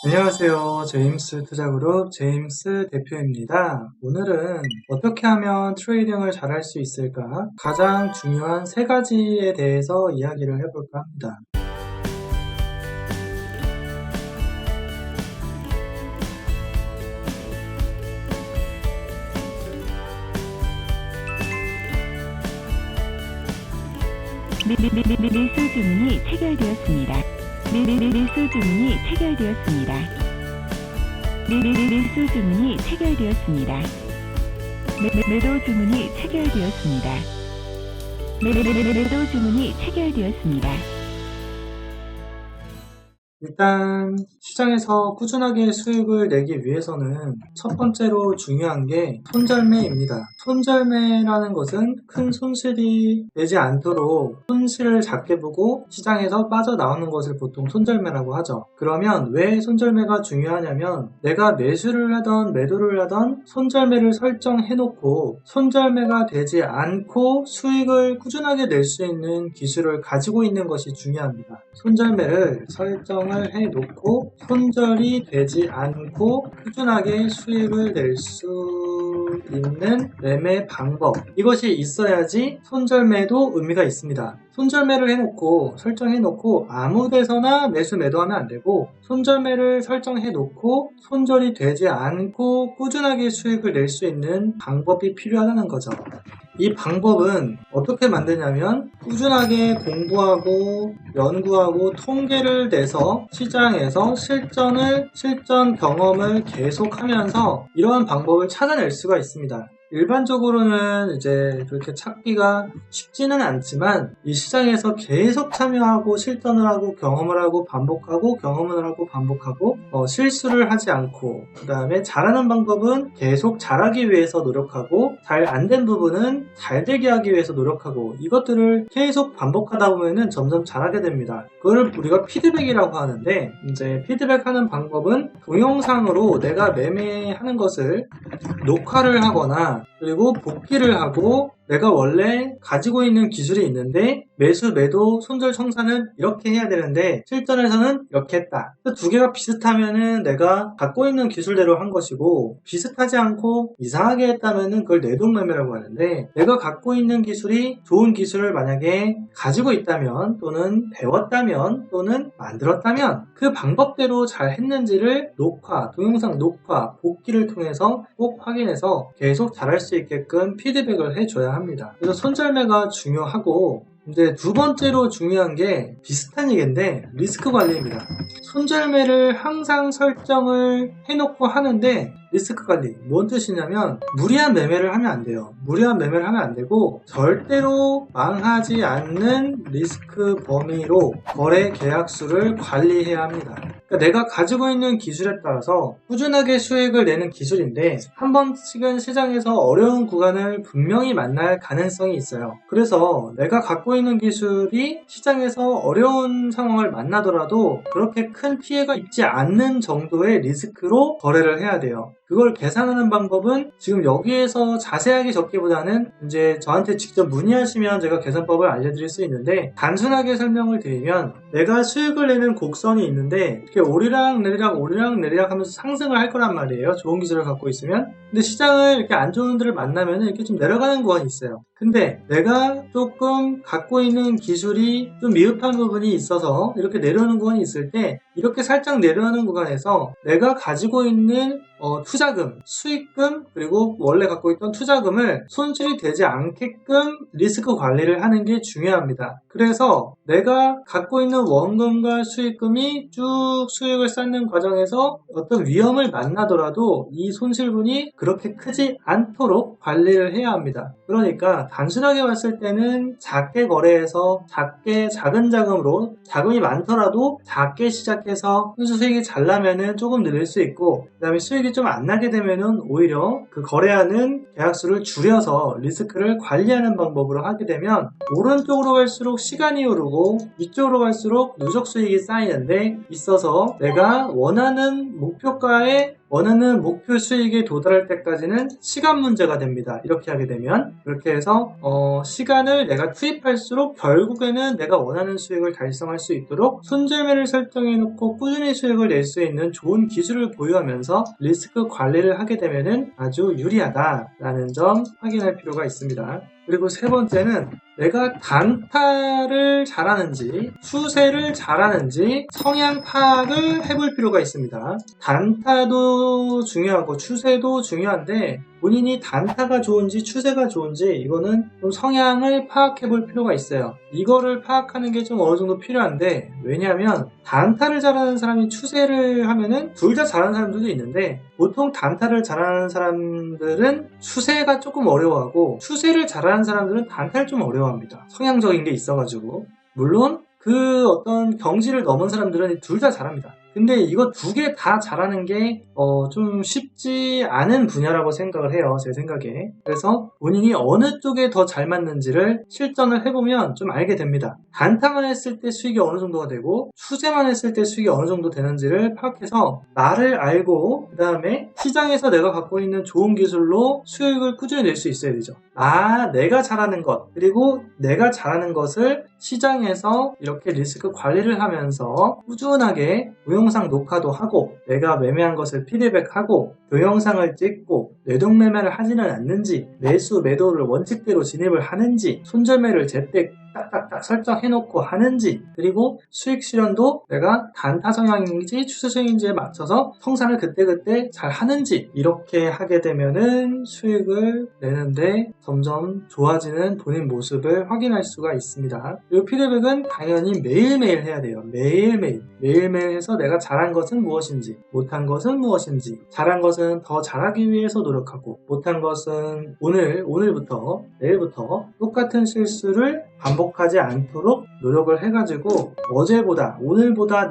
안녕하세요. 제임스 투자그룹 제임스 대표입니다. 오늘은 어떻게 하면 트레이딩을 잘할 수 있을까? 가장 중요한 세 가지에 대해서 이야기를 해볼까 합니다. 매수 주문이 체결되었습니다. 매수 주문이 체결되었습니다. 매수 주문이 체결되었습니다. 매도 주문이 체결되었습니다. 매도 주문이 체결되었습니다. 일단 시장에서 꾸준하게 수익을 내기 위해서는 첫 번째로 중요한 게 손절매입니다. 손절매라는 것은 큰 손실이 되지 않도록 손실을 작게 보고 시장에서 빠져나오는 것을 보통 손절매라고 하죠. 그러면 왜 손절매가 중요하냐면 내가 매수를 하던 매도를 하던 손절매를 설정해놓고 손절매가 되지 않고 수익을 꾸준하게 낼 수 있는 기술을 가지고 있는 것이 중요합니다. 손절매를 설정을 해놓고 손절이 되지 않고 꾸준하게 수익을 낼 수 있는 매매 방법, 이것이 있어야지 손절매도 의미가 있습니다. 손절매를 해놓고 설정해놓고 아무 데서나 매수 매도하면 안되고 손절매를 설정해놓고 손절이 되지 않고 꾸준하게 수익을 낼 수 있는 방법이 필요하다는 거죠. 이 방법은 어떻게 만드냐면 꾸준하게 공부하고 연구하고 통계를 내서 시장에서 실전 경험을 계속하면서 이러한 방법을 찾아낼 수가 있습니다. 일반적으로는 이제 그렇게 찾기가 쉽지는 않지만 이 시장에서 계속 참여하고 실전을 하고 경험을 하고 반복하고 경험을 하고 반복하고 실수를 하지 않고, 그 다음에 잘하는 방법은 계속 잘하기 위해서 노력하고 잘 안 된 부분은 잘 되게 하기 위해서 노력하고, 이것들을 계속 반복하다 보면은 점점 잘하게 됩니다. 그걸 우리가 피드백이라고 하는데, 이제 피드백하는 방법은 동영상으로 내가 매매하는 것을 녹화를 하거나 그리고 복기를 하고 내가 원래 가지고 있는 기술이 있는데 매수, 매도, 손절, 청산은 이렇게 해야 되는데 실전에서는 이렇게 했다. 두 개가 비슷하면은 내가 갖고 있는 기술대로 한 것이고, 비슷하지 않고 이상하게 했다면은 그걸 내동매매라고 하는데, 내가 갖고 있는 기술이 좋은 기술을 만약에 가지고 있다면 또는 배웠다면 또는 만들었다면 그 방법대로 잘 했는지를 동영상 녹화, 복기를 통해서 꼭 확인해서 계속 잘할 수 있게끔 피드백을 해줘야 합니다. 그래서 손절매가 중요하고, 이제 두 번째로 중요한 게 비슷한 얘기인데 리스크 관리입니다. 손절매를 항상 설정을 해놓고 하는데 리스크 관리, 뭔 뜻이냐면 무리한 매매를 하면 안 돼요. 무리한 매매를 하면 안 되고 절대로 망하지 않는 리스크 범위로 거래 계약수를 관리해야 합니다. 그러니까 내가 가지고 있는 기술에 따라서 꾸준하게 수익을 내는 기술인데 한 번씩은 시장에서 어려운 구간을 분명히 만날 가능성이 있어요. 그래서 내가 갖고 있는 기술이 시장에서 어려운 상황을 만나더라도 그렇게 큰 피해가 있지 않는 정도의 리스크로 거래를 해야 돼요. 그걸 계산하는 방법은 지금 여기에서 자세하게 적기보다는 이제 저한테 직접 문의하시면 제가 계산법을 알려드릴 수 있는데, 단순하게 설명을 드리면 내가 수익을 내는 곡선이 있는데 이렇게 오르락 내리락 하면서 상승을 할 거란 말이에요. 좋은 기술을 갖고 있으면. 근데 시장을 이렇게 안 좋은 데를 만나면 이렇게 좀 내려가는 구간이 있어요. 근데 내가 조금 갖고 있는 기술이 좀 미흡한 부분이 있어서 이렇게 내려오는 구간이 있을 때, 이렇게 살짝 내려오는 구간에서 내가 가지고 있는 투자금, 수익금, 그리고 원래 갖고 있던 투자금을 손실이 되지 않게끔 리스크 관리를 하는 게 중요합니다. 그래서 내가 갖고 있는 원금과 수익금이 쭉 수익을 쌓는 과정에서 어떤 위험을 만나더라도 이 손실분이 그렇게 크지 않도록 관리를 해야 합니다. 그러니까 단순하게 봤을 때는 작게 거래해서 작은 자금으로, 자금이 많더라도 작게 시작해서 수익이 잘 나면은 조금 늘릴 수 있고, 그 다음에 수익이 좀 안 나게 되면은 오히려 그 거래하는 계약수를 줄여서 리스크를 관리하는 방법으로 하게 되면 오른쪽으로 갈수록 시간이 오르고 위쪽으로 갈수록 할수록 누적 수익이 쌓이는데 있어서 내가 원하는 목표가에 원하는 목표 수익에 도달할 때까지는 시간 문제가 됩니다. 이렇게 하게 되면 그렇게 해서 시간을 내가 투입할수록 결국에는 내가 원하는 수익을 달성할 수 있도록 손절매를 설정해 놓고 꾸준히 수익을 낼 수 있는 좋은 기술을 보유하면서 리스크 관리를 하게 되면은 아주 유리하다라는 점 확인할 필요가 있습니다. 그리고 세 번째는 내가 단타를 잘하는지 추세를 잘하는지 성향 파악을 해볼 필요가 있습니다. 단타도 중요하고 추세도 중요한데 본인이 단타가 좋은지 추세가 좋은지 이거는 좀 성향을 파악해 볼 필요가 있어요. 이거를 파악하는 게 좀 어느 정도 필요한데 왜냐하면 단타를 잘하는 사람이 추세를 하면은 둘 다 잘하는 사람들도 있는데 보통 단타를 잘하는 사람들은 추세가 조금 어려워하고 추세를 잘하는 사람들은 단타를 좀 어려워합니다. 성향적인 게 있어가지고 물론 그 어떤 경지를 넘은 사람들은 둘 다 잘합니다. 근데 이거 두 개 다 잘하는 게 좀 쉽지 않은 분야라고 생각을 해요. 제 생각에. 그래서 본인이 어느 쪽에 더 잘 맞는지를 실전을 해보면 좀 알게 됩니다. 단타만 했을 때 수익이 어느 정도가 되고 추세만 했을 때 수익이 어느 정도 되는지를 파악해서 나를 알고 그 다음에 시장에서 내가 갖고 있는 좋은 기술로 수익을 꾸준히 낼 수 있어야 되죠. 내가 잘하는 것 그리고 내가 잘하는 것을 시장에서 이렇게 리스크 관리를 하면서 꾸준하게 동영상 녹화도 하고 내가 매매한 것을 피드백하고 동영상을 찍고 뇌동매매를 하지는 않는지 매수 매도를 원칙대로 진입을 하는지 손절매를 제때 딱딱딱 설정해놓고 하는지 그리고 수익 실현도 내가 단타 성향인지 추세 성향인지에 맞춰서 성산을 그때그때 잘 하는지 이렇게 하게 되면은 수익을 내는데 점점 좋아지는 본인 모습을 확인할 수가 있습니다. 이 피드백은 당연히 매일매일 해야 돼요. 매일매일 해서 내가 잘한 것은 무엇인지 못한 것은 무엇인지 잘한 것은 더 잘하기 위해서 노력하고 못한 것은 오늘부터 내일부터 똑같은 실수를 반복하지 않도록 노력을 해가지고 오늘보다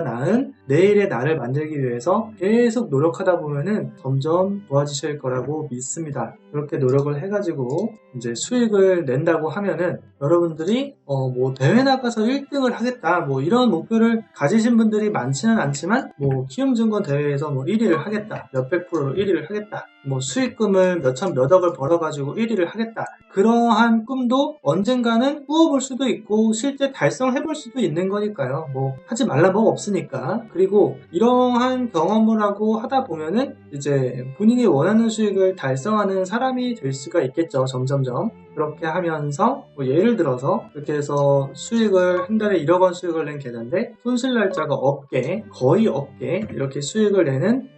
나은 내일의 나를 만들기 위해서 계속 노력하다 보면은 점점 좋아지실 거라고 믿습니다. 그렇게 노력을 해가지고 이제 수익을 낸다고 하면은 여러분들이 뭐 대회 나가서 1등을 하겠다 뭐 이런 목표를 가지신 분들이 많지는 않지만 뭐 키움증권 대회에서 뭐 1위를 하겠다 몇백 프로로 1위를 하겠다 뭐 수익금을 몇천 몇억을 벌어가지고 1위를 하겠다 그러한 꿈도 언젠가는 꾸어볼 수도 있고 실제 달성해볼 수도 있는 거니까요. 뭐 하지 말란 법 없으니까. 그리고 이러한 경험을 하고 하다 보면은 이제 본인이 원하는 수익을 달성하는 사람이 될 수가 있겠죠. 점점점. 그렇게 하면서 뭐 예를 들어서 이렇게 해서 수익을 한 달에 1억 원 수익을 낸 계좌인데 손실 날짜가 거의 없게 이렇게 수익을 내는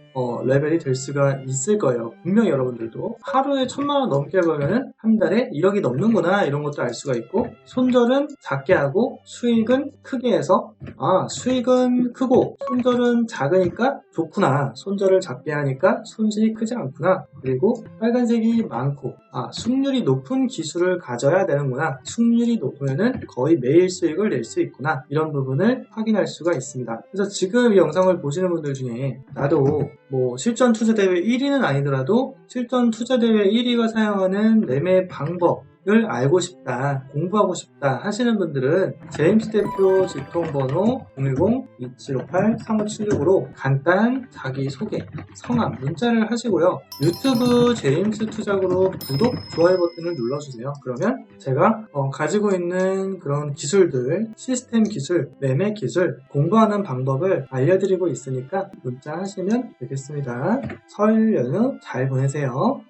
레벨이 될 수가 있을 거예요. 분명히 여러분들도 하루에 1000만 원 넘게 벌면은 한 달에 1억이 넘는구나 이런 것도 알 수가 있고 손절은 작게 하고 수익은 크게 해서 수익은 크고 손절은 작으니까 좋구나. 손절을 작게 하니까 손실이 크지 않구나. 그리고 빨간색이 많고 승률이 높은 기술을 가져야 되는구나. 승률이 높으면은 거의 매일 수익을 낼 수 있구나. 이런 부분을 확인할 수가 있습니다. 그래서 지금 이 영상을 보시는 분들 중에 나도 뭐 실전 투자대회 1위는 아니더라도 실전 투자대회 1위가 사용하는 매매 방법을 알고 싶다, 공부하고 싶다 하시는 분들은 제임스 대표 직통번호 010-2758-3576으로 간단한 자기소개, 성함, 문자를 하시고요. 유튜브 제임스 투자그룹 구독, 좋아요 버튼을 눌러주세요. 그러면 제가 가지고 있는 그런 기술들, 시스템 기술, 매매 기술, 공부하는 방법을 알려드리고 있으니까 문자 하시면 되겠습니다. 설 연휴 잘 보내세요.